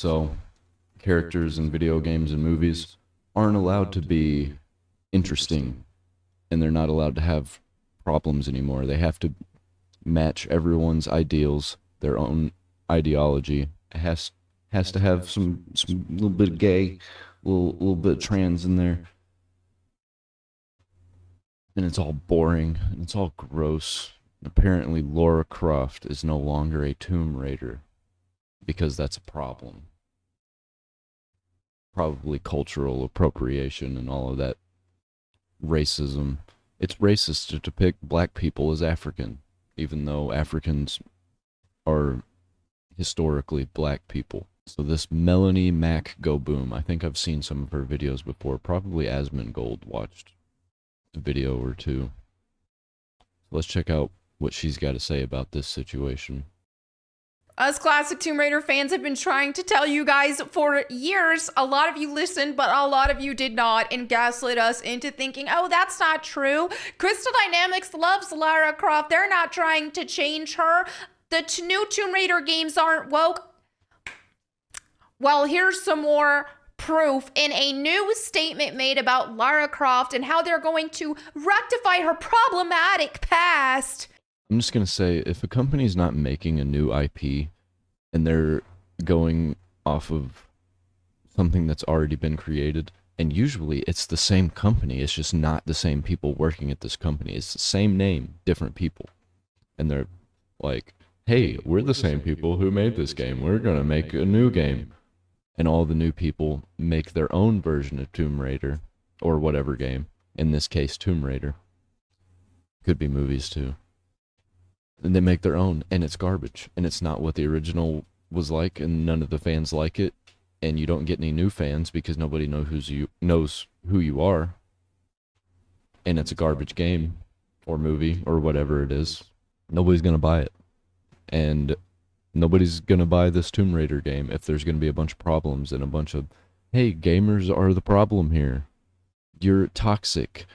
So, characters in video games and movies aren't allowed to be interesting, and they're not allowed to have problems anymore. They have to match everyone's ideals, their own ideology. It has to have some little bit of gay, little bit of trans in there, and it's all boring and it's all gross. Apparently, Lara Croft is no longer a Tomb Raider because that's a problem. Probably cultural appropriation and all of that racism. It's racist to depict black people as African, even though Africans are historically black people. So this Melonie Mac Go Boom, I think I've seen some of her videos before. Probably Asmongold watched a video or two. Let's check out what she's got to say about this situation. Us classic Tomb Raider fans have been trying to tell you guys for years. A lot of you listened, but a lot of you did not, and gaslit us into thinking, oh, that's not true. Crystal Dynamics loves Lara Croft. They're not trying to change her. The new Tomb Raider games aren't woke. Well, here's some more proof in a new statement made about Lara Croft and how they're going to rectify her problematic past. I'm just going to say, if a company's not making a new IP and they're going off of something that's already been created, and usually it's the same company, it's just not the same people working at this company. It's the same name, different people. And they're like, hey, we're the same people who made this game. We're going to make a new game. And all the new people make their own version of Tomb Raider, or whatever game. In this case, Tomb Raider. Could be movies too. And they make their own, and it's garbage. And it's not what the original was like, and none of the fans like it. And you don't get any new fans because nobody knows who you are. And it's a garbage game, or movie, or whatever it is. Nobody's going to buy it. And nobody's going to buy this Tomb Raider game if there's going to be a bunch of problems and a bunch of, hey, gamers are the problem here. You're toxic.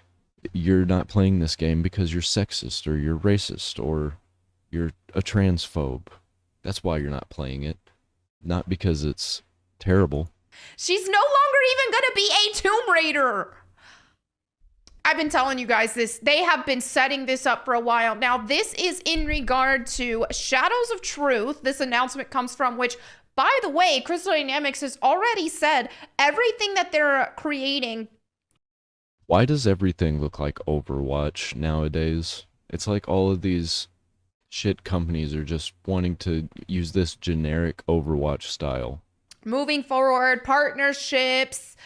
You're not playing this game because you're sexist, or you're racist, or you're a transphobe. That's why you're not playing it. Not because it's terrible. She's no longer even going to be a Tomb Raider. I've been telling you guys this. They have been setting this up for a while. Now, this is in regard to Shadows of Truth. This announcement comes from which, by the way, Crystal Dynamics has already said everything that they're creating. Why does everything look like Overwatch nowadays? It's like all of these shit companies are just wanting to use this generic Overwatch style. Moving forward, partnerships,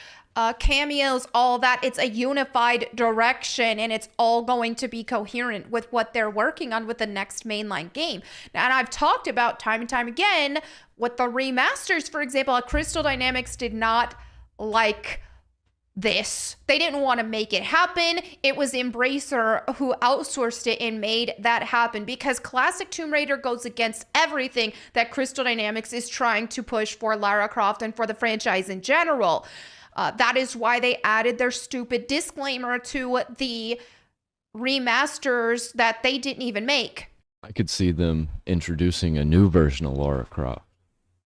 cameos, all that. It's a unified direction, and it's all going to be coherent with what they're working on with the next mainline game. Now, and I've talked about time and time again with the remasters, for example, Crystal Dynamics did not like this. They didn't want to make it happen. It was Embracer who outsourced it and made that happen, because classic Tomb Raider goes against everything that Crystal Dynamics is trying to push for Lara Croft and for the franchise in general. That is why they added their stupid disclaimer to the remasters that they didn't even make. I could see them introducing a new version of Lara Croft.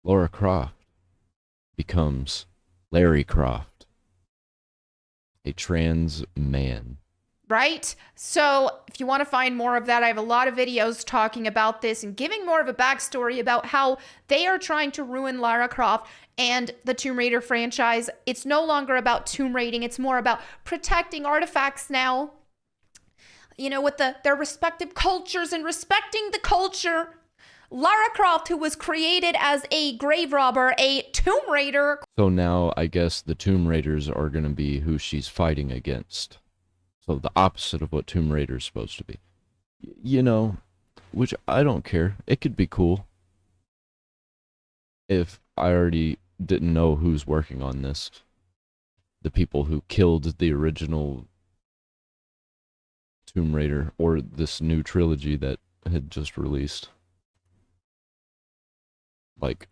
Lara Croft becomes Larry Croft, a trans man. Right? So if you want to find more of that, I have a lot of videos talking about this and giving more of a backstory about how they are trying to ruin Lara Croft and the Tomb Raider franchise. It's no longer about tomb raiding. It's more about protecting artifacts now, you know, with their respective cultures and respecting the culture. Lara Croft, who was created as a grave robber, a Tomb Raider. So now I guess the Tomb Raiders are going to be who she's fighting against. So the opposite of what Tomb Raider is supposed to be. You know, which I don't care. It could be cool if I already didn't know who's working on this. The people who killed the original Tomb Raider, or this new trilogy that had just released like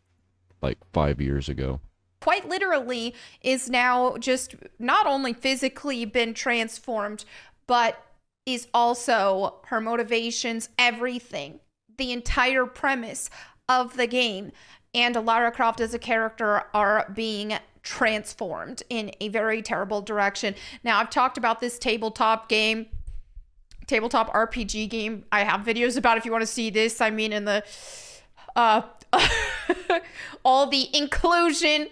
5 years ago. Quite literally is now just not only physically been transformed, but is also her motivations, everything, the entire premise of the game and Lara Croft as a character are being transformed in a very terrible direction. Now, I've talked about this tabletop RPG game. I have videos about if you want to see this. I mean, in the all the inclusion.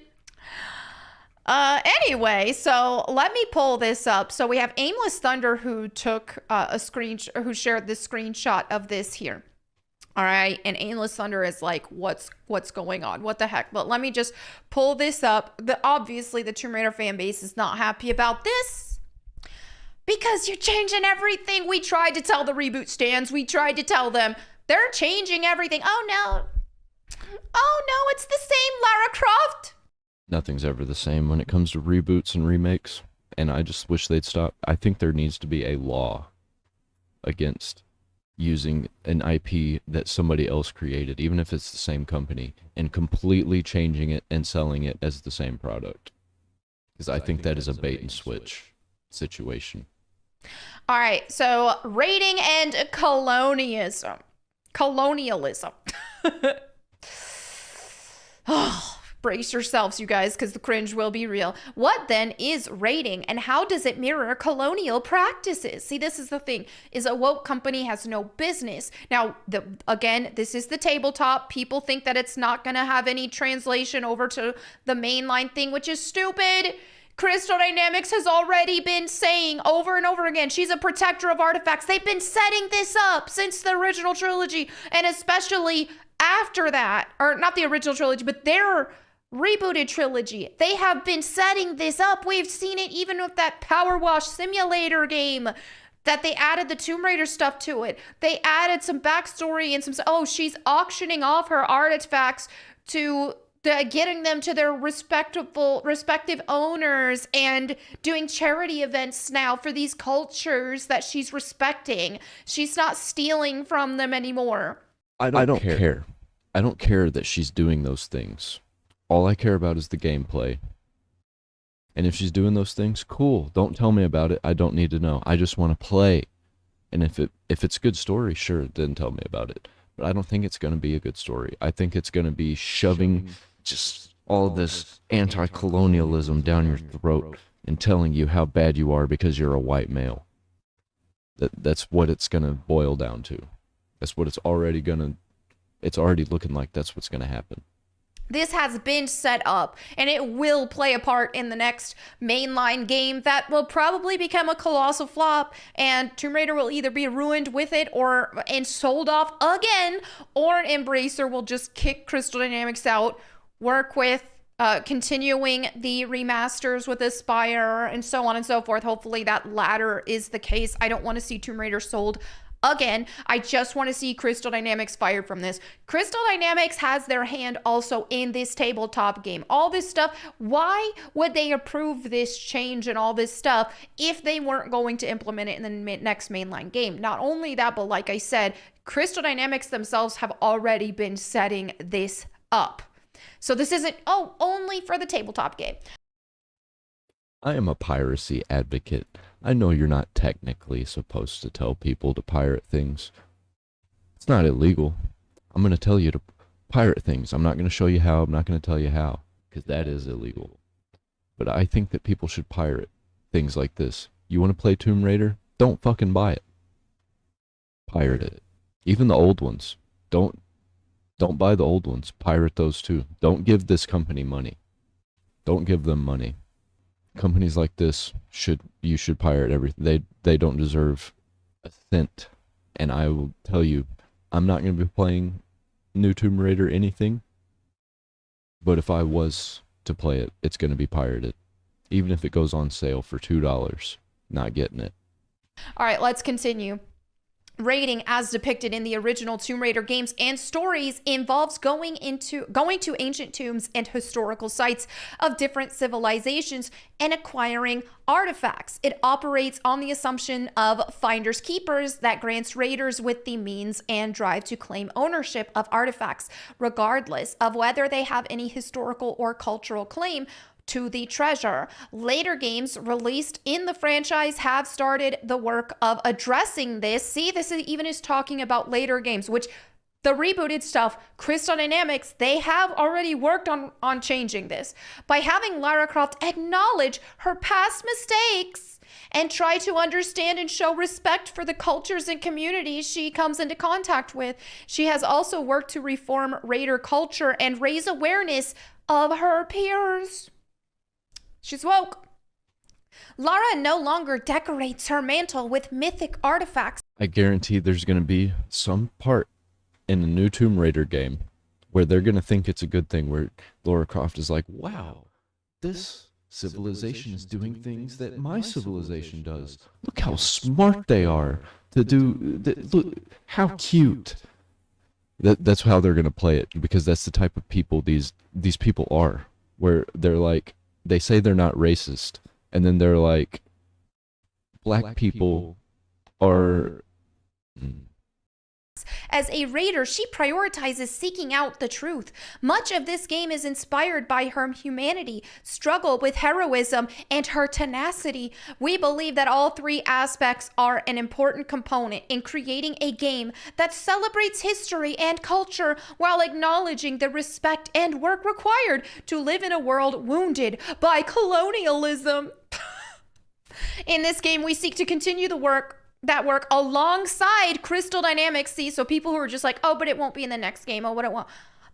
Anyway, so let me pull this up. So we have Aimless Thunder who took who shared this screenshot of this here. All right, and Aimless Thunder is like, what's going on? What the heck? But let me just pull this up. Obviously, the Tomb Raider fan base is not happy about this because you're changing everything. We tried to tell the reboot stands. We tried to tell them they're changing everything. Oh no, it's the same Lara Croft. Nothing's ever the same when it comes to reboots and remakes, and I just wish they'd stop. I think there needs to be a law against using an IP that somebody else created, even if it's the same company, and completely changing it and selling it as the same product. Because I think that is a bait and switch situation. All right, so raiding and colonialism. Oh, brace yourselves, you guys, because the cringe will be real. What then is raiding, and how does it mirror colonial practices? See, this is the thing, is a woke company has no business. Now, again, this is the tabletop. People think that it's not going to have any translation over to the mainline thing, which is stupid. Crystal Dynamics has already been saying over and over again, she's a protector of artifacts. They've been setting this up since the original trilogy, and especially after that, or not the original trilogy, but their rebooted trilogy. They have been setting this up. We've seen it even with that Power Wash Simulator game that they added the Tomb Raider stuff to it. They added some backstory and she's auctioning off her artifacts to getting them to their respective owners and doing charity events now for these cultures that she's respecting. She's not stealing from them anymore. I don't care. I don't care that she's doing those things. All I care about is the gameplay. And if she's doing those things, cool. Don't tell me about it. I don't need to know. I just want to play. And if it's a good story, sure, then tell me about it. But I don't think it's going to be a good story. I think it's going to be shoving just all this anti-colonialism down your throat and telling you how bad you are because you're a white male. That's what it's going to boil down to. That's what it's already looking like that's what's going to happen. This has been set up, and it will play a part in the next mainline game that will probably become a colossal flop, and Tomb Raider will either be ruined with it and sold off again, or Embracer will just kick Crystal Dynamics out, work with continuing the remasters with Aspire, and so on and so forth. Hopefully that latter is the case. I don't want to see Tomb Raider sold again. I just want to see Crystal Dynamics fired from this. Crystal Dynamics has their hand also in this tabletop game. All this stuff, why would they approve this change and all this stuff if they weren't going to implement it in the next mainline game? Not only that, but like I said, Crystal Dynamics themselves have already been setting this up. So this isn't, only for the tabletop game. I am a piracy advocate. I know you're not technically supposed to tell people to pirate things. It's not illegal. I'm going to tell you to pirate things. I'm not going to show you how. I'm not going to tell you how, because that is illegal. But I think that people should pirate things like this. You want to play Tomb Raider? Don't fucking buy it. Pirate it. Even the old ones. Don't buy the old ones. Pirate those too. Don't give this company money. Don't give them money. Companies like this you should pirate everything. They don't deserve a cent. And I will tell you, I'm not going to be playing new Tomb Raider anything. But if I was to play it, it's going to be pirated. Even if it goes on sale for $2, not getting it. All right, let's continue. Raiding, as depicted in the original Tomb Raider games and stories, involves going to ancient tombs and historical sites of different civilizations and acquiring artifacts. It operates on the assumption of finders keepers that grants raiders with the means and drive to claim ownership of artifacts, regardless of whether they have any historical or cultural claim to the treasure. Later games released in the franchise have started the work of addressing this. See, this is talking about later games, which The rebooted stuff, Crystal Dynamics, they have already worked on changing this by having Lara Croft acknowledge her past mistakes and try to understand and show respect for the cultures and communities she comes into contact with. She has also worked to reform raider culture and raise awareness of her peers. She's woke. Lara no longer decorates her mantle with mythic artifacts. I guarantee there's going to be some part in a new Tomb Raider game where they're going to think it's a good thing, where Lara Croft is like, wow, this civilization is doing things that my civilization does. Look how smart they are to do look how cute. That's how they're going to play it, because that's the type of people these people are, where they're like, they say they're not racist, and then they're like, black people are... As a raider, she prioritizes seeking out the truth. Much of this game is inspired by her humanity, struggle with heroism, and her tenacity. We believe that all three aspects are an important component in creating a game that celebrates history and culture while acknowledging the respect and work required to live in a world wounded by colonialism. In this game, we seek to continue that work alongside Crystal Dynamics. See, so people who are just like, oh, but it won't be in the next game. Oh, what it won't.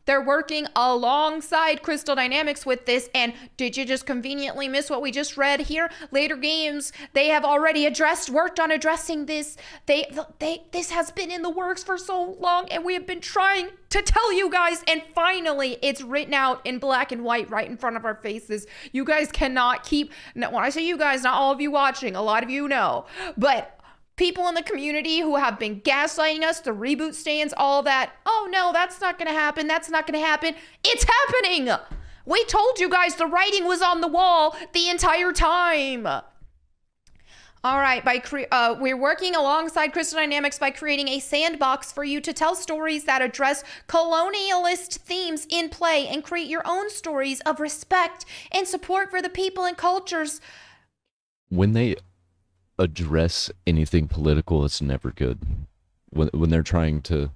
They're working alongside Crystal Dynamics with this. And did you just conveniently miss what we just read here? Later games, they have already worked on addressing this. This has been in the works for so long, and we have been trying to tell you guys, and finally it's written out in black and white right in front of our faces. You guys cannot keep, when I say you guys, not all of you watching, a lot of you know, but people in the community who have been gaslighting us, the reboot stands, all that. Oh no, that's not gonna happen. That's not gonna happen. It's happening. We told you guys the writing was on the wall the entire time. All right, we're working alongside Crystal Dynamics by creating a sandbox for you to tell stories that address colonialist themes in play and create your own stories of respect and support for the people and cultures. When they address anything political, it's never good. When they're trying to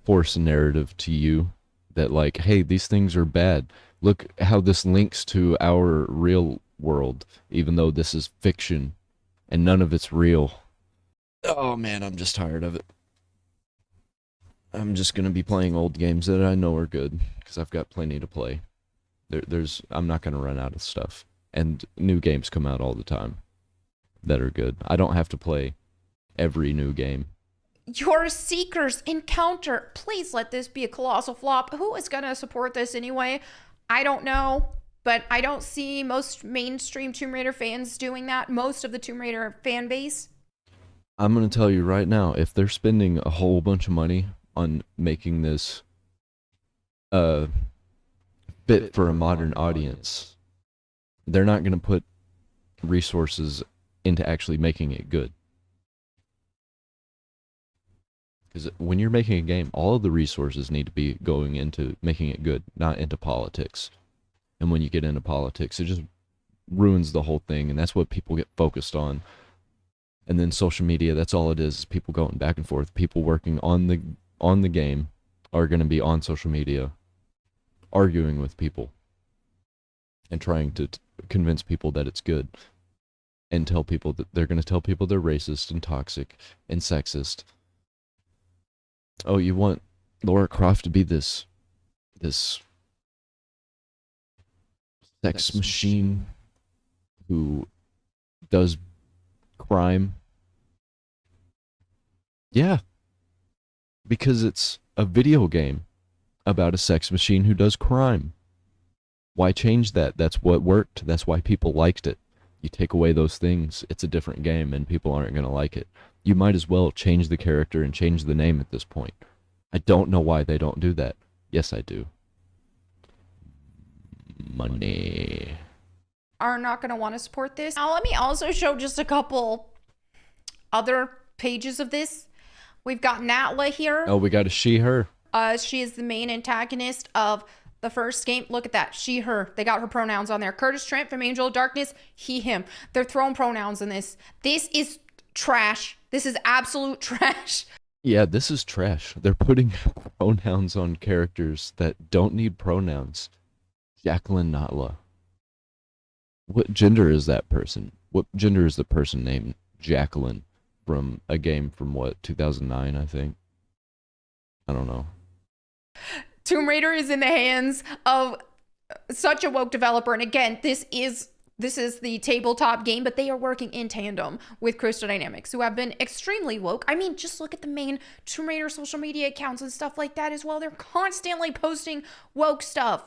force a narrative to you that, like, hey, these things are bad. Look how this links to our real world, even though this is fiction and none of it's real. Oh man, I'm just tired of it. I'm just gonna be playing old games that I know are good, because I've got plenty to play. I'm not gonna run out of stuff, and new games come out all the time that are good. I don't have to play every new game. Your Seekers encounter. Please let this be a colossal flop. Who is going to support this anyway? I don't know, but I don't see most mainstream Tomb Raider fans doing that. Most of the Tomb Raider fan base. I'm going to tell you right now, if they're spending a whole bunch of money on making this fit for a modern audience, they're not going to put resources into actually making it good. Because when you're making a game, all of the resources need to be going into making it good, not into politics. And when you get into politics, it just ruins the whole thing, and that's what people get focused on. And then social media, that's all it is people going back and forth. People working on the game are going to be on social media arguing with people and trying to convince people that it's good. And tell people that they're going to tell people they're racist and toxic and sexist. Oh, you want Lara Croft to be this sex machine who does crime? Yeah. Because it's a video game about a sex machine who does crime. Why change that? That's what worked. That's why people liked it. You take away those things, it's a different game, and people aren't going to like it. You might as well change the character and change the name at this point. I don't know why they don't do that. Yes, I do. Money. Are not going to want to support this. Now, let me also show just a couple other pages of this. We've got Natla here. Oh, we got a she, her. She is the main antagonist of the first game. Look at that. She, her. They got her pronouns on there. Curtis Trent from Angel of Darkness. He, him. They're throwing pronouns in this. This is trash. This is absolute trash. Yeah, this is trash. They're putting pronouns on characters that don't need pronouns. Jacqueline Natla. What gender is that person? What gender is the person named Jacqueline from a game from what, 2009, I think? I don't know. Tomb Raider is in the hands of such a woke developer. And again, this is the tabletop game, but they are working in tandem with Crystal Dynamics, who have been extremely woke. I mean, just look at the main Tomb Raider social media accounts and stuff like that as well. They're constantly posting woke stuff.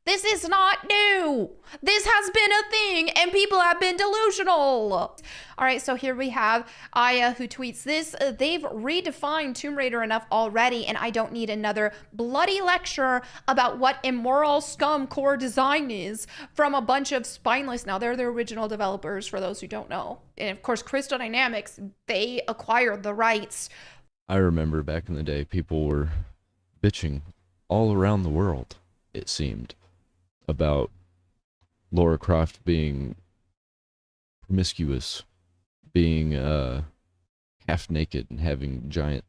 This is not new. This has been a thing, and people have been delusional. All right, so here we have Aya, who tweets this. They've redefined Tomb Raider enough already, and I don't need another bloody lecture about what immoral scum core design is from a bunch of spineless. Now, they're the original developers, for those who don't know. And of course, Crystal Dynamics, they acquired the rights. I remember back in the day, people were bitching all around the world, it seemed, about Lara Croft being promiscuous, being half naked and having giant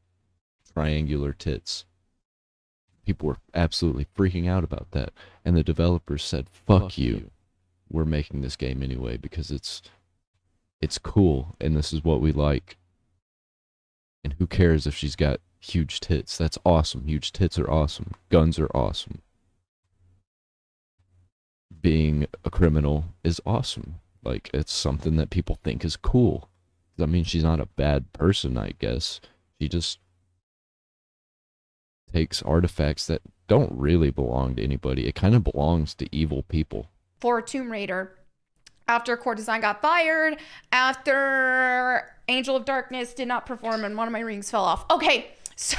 triangular tits. People were absolutely freaking out about that. And the developers said, fuck you. We're making this game anyway because it's cool and this is what we like. And who cares if she's got huge tits? That's awesome. Huge tits are awesome. Guns are awesome. Being a criminal is awesome. Like, it's something that people think is cool. I mean, she's not a bad person, I guess. She just takes artifacts that don't really belong to anybody. It kind of belongs to evil people. For Tomb Raider, after Core Design got fired, after Angel of Darkness did not perform and one of my rings fell off. Okay, so...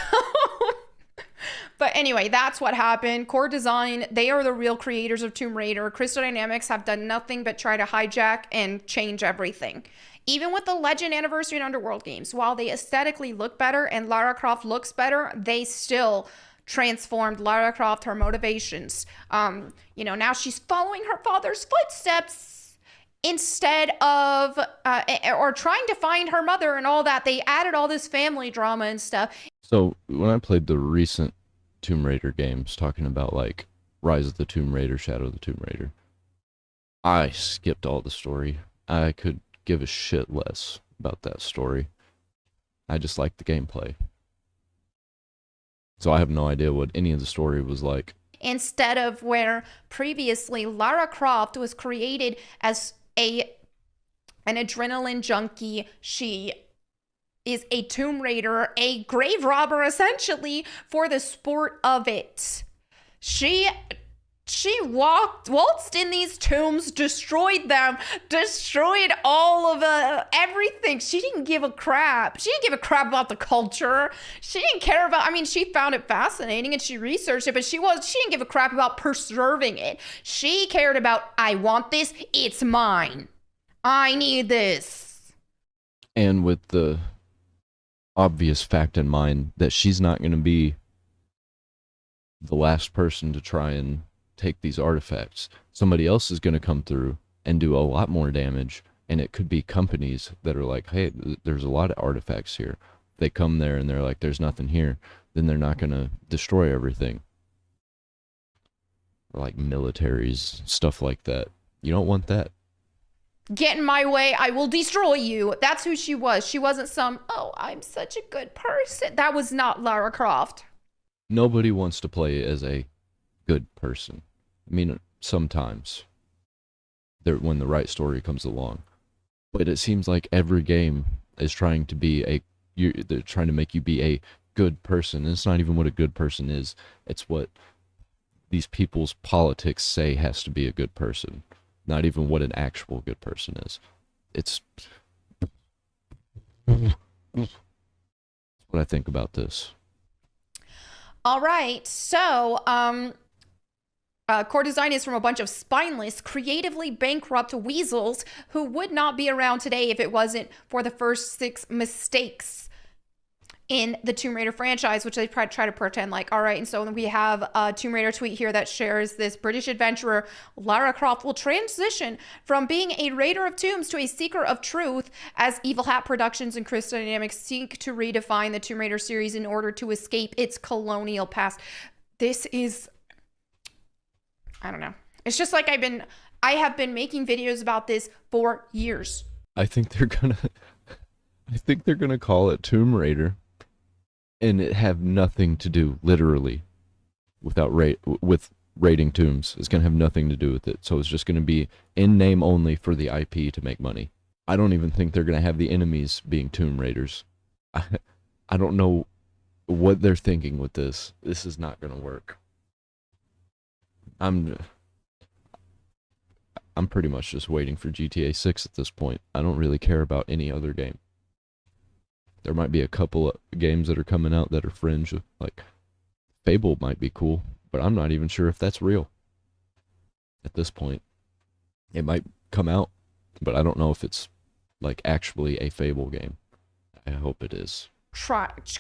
But anyway, that's what happened. Core Design, they are the real creators of Tomb Raider. Crystal Dynamics have done nothing but try to hijack and change everything. Even with the Legend, Anniversary, and Underworld games, while they aesthetically look better and Lara Croft looks better, they still transformed Lara Croft, her motivations. Now she's following her father's footsteps instead of, or trying to find her mother and all that. They added all this family drama and stuff. So when I played the recent Tomb Raider games, talking about like Rise of the Tomb Raider, Shadow of the Tomb Raider, I skipped all the story. I could give a shit less about that story. I just liked the gameplay. So I have no idea what any of the story was like. Instead of where previously Lara Croft was created as an adrenaline junkie, she is a Tomb Raider, a grave robber essentially for the sport of it. She waltzed in these tombs, destroyed them, destroyed all of everything. She didn't give a crap. She didn't give a crap about the culture. She didn't care about, she found it fascinating and she researched it, but she didn't give a crap about preserving it. She cared about, I want this, it's mine. I need this. And with the obvious fact in mind that she's not going to be the last person to try and take these artifacts. Somebody else is going to come through and do a lot more damage, and it could be companies that are like, hey, there's a lot of artifacts here. They come there and they're like, there's nothing here, then they're not going to destroy everything. Or like militaries, stuff like that. You don't want that. Get in my way, I will destroy you. That's who she was. She wasn't some, oh, I'm such a good person. That was not Lara Croft. Nobody wants to play as a good person. I mean, sometimes, when the right story comes along. But it seems like every game is trying to be they're trying to make you be a good person. And it's not even what a good person is. It's what these people's politics say has to be a good person. Not even what an actual good person is. It's what I think about this. All right, so core design is from a bunch of spineless, creatively bankrupt weasels who would not be around today if it wasn't for the first 6 mistakes. in the Tomb Raider franchise, which they try to pretend like, all right, and so we have a Tomb Raider tweet here that shares this British adventurer, Lara Croft, will transition from being a raider of tombs to a seeker of truth as Evil Hat Productions and Crystal Dynamics seek to redefine the Tomb Raider series in order to escape its colonial past. This is, I don't know. It's just like I have been making videos about this for years. I think they're gonna call it Tomb Raider, and it have nothing to do, literally, with raiding tombs. It's gonna have nothing to do with it. So it's just gonna be in name only for the IP to make money. I don't even think they're gonna have the enemies being Tomb Raiders. I don't know what they're thinking with this. This is not gonna work. I'm pretty much just waiting for GTA 6 at this point. I don't really care about any other game. There might be a couple of games that are coming out that are fringe, like Fable might be cool, but I'm not even sure if that's real at this point. It might come out, but I don't know if it's like actually a Fable game. I hope it is.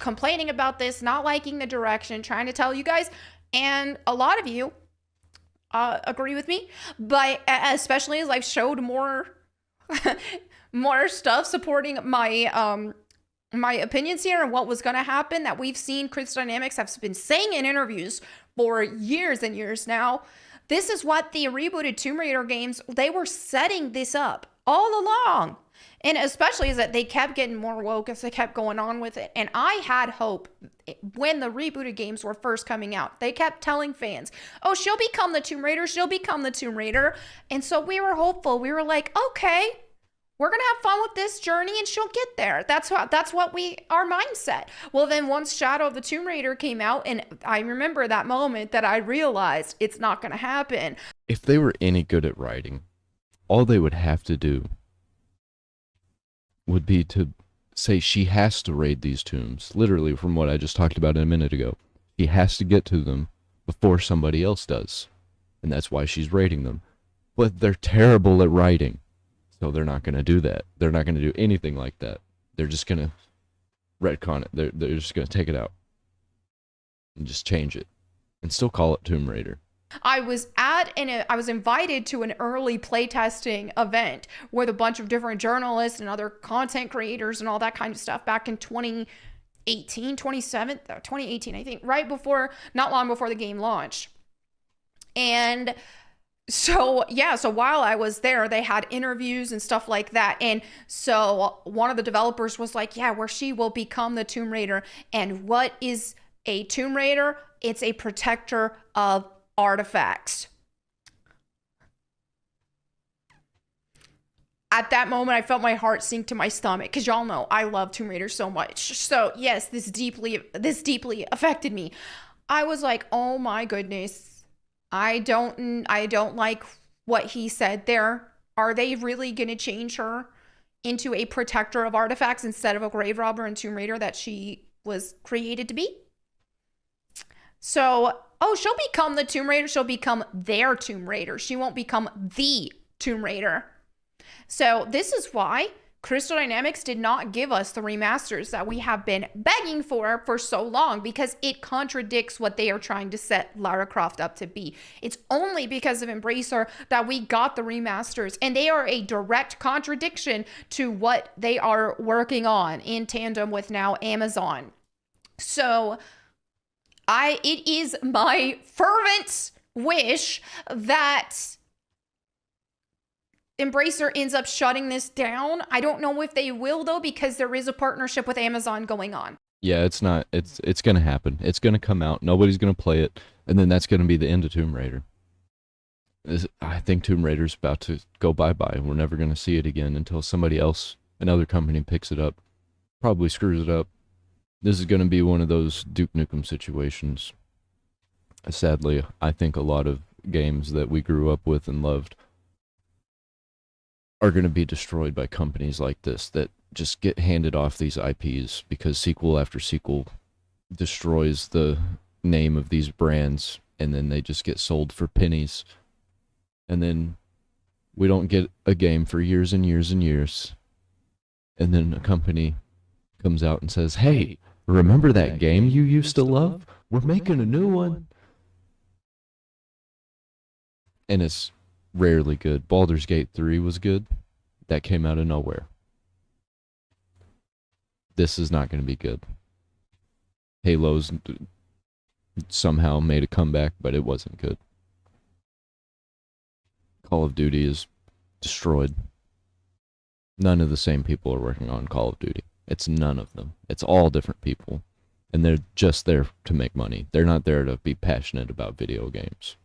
Complaining about this, not liking the direction, trying to tell you guys, and a lot of you agree with me, but especially as I've showed more more stuff supporting my opinions here and what was going to happen, that we've seen Crystal Dynamics have been saying in interviews for years and years now. This is what the rebooted Tomb Raider games, they were setting this up all along. And especially as that they kept getting more woke as they kept going on with it. And I had hope when the rebooted games were first coming out. They kept telling fans, oh, she'll become the Tomb Raider. She'll become the Tomb Raider. And so we were hopeful. We were like, okay, we're going to have fun with this journey and she'll get there. That's what our mindset. Well, then once Shadow of the Tomb Raider came out, and I remember that moment that I realized it's not going to happen. If they were any good at writing, all they would have to do would be to say she has to raid these tombs. Literally, from what I just talked about a minute ago. She has to get to them before somebody else does. And that's why she's raiding them. But they're terrible at writing. So they're not going to do that. They're not going to do anything like that. They're just going to retcon it. They're just going to take it out. And just change it. And still call it Tomb Raider. I was invited to an early playtesting event with a bunch of different journalists and other content creators and all that kind of stuff back in 2018, I think, not long before the game launched. And so while I was there, they had interviews and stuff like that. And so one of the developers was like, yeah, where she will become the Tomb Raider. And what is a Tomb Raider? It's a protector of artifacts. At that moment, I felt my heart sink to my stomach, because y'all know I love Tomb Raider so much. So yes, this deeply affected me. I was like, oh my goodness, I don't like what he said there. Are they really gonna change her into a protector of artifacts instead of a grave robber and Tomb Raider that she was created to be? So, oh, she'll become the Tomb Raider. She'll become their Tomb Raider. She won't become the Tomb Raider. So this is why Crystal Dynamics did not give us the remasters that we have been begging for so long, because it contradicts what they are trying to set Lara Croft up to be. It's only because of Embracer that we got the remasters, and they are a direct contradiction to what they are working on in tandem with now Amazon. So it is my fervent wish that Embracer ends up shutting this down. I don't know if they will, though, because there is a partnership with Amazon going on. Yeah, it's going to happen. It's going to come out. Nobody's going to play it. And then that's going to be the end of Tomb Raider. I think Tomb Raider's about to go bye-bye. We're never going to see it again until somebody else, another company, picks it up. Probably screws it up. This is going to be one of those Duke Nukem situations. Sadly, I think a lot of games that we grew up with and loved are going to be destroyed by companies like this that just get handed off these IPs because sequel after sequel destroys the name of these brands, and then they just get sold for pennies. And then we don't get a game for years and years and years. And then a company comes out and says, hey, Remember that game you used to love? We're making a new one. And it's rarely good. Baldur's Gate 3 was good. That came out of nowhere. This is not going to be good. Halo's somehow made a comeback, but it wasn't good. Call of Duty is destroyed. None of the same people are working on Call of Duty. It's none of them. It's all different people. And they're just there to make money. They're not there to be passionate about video games.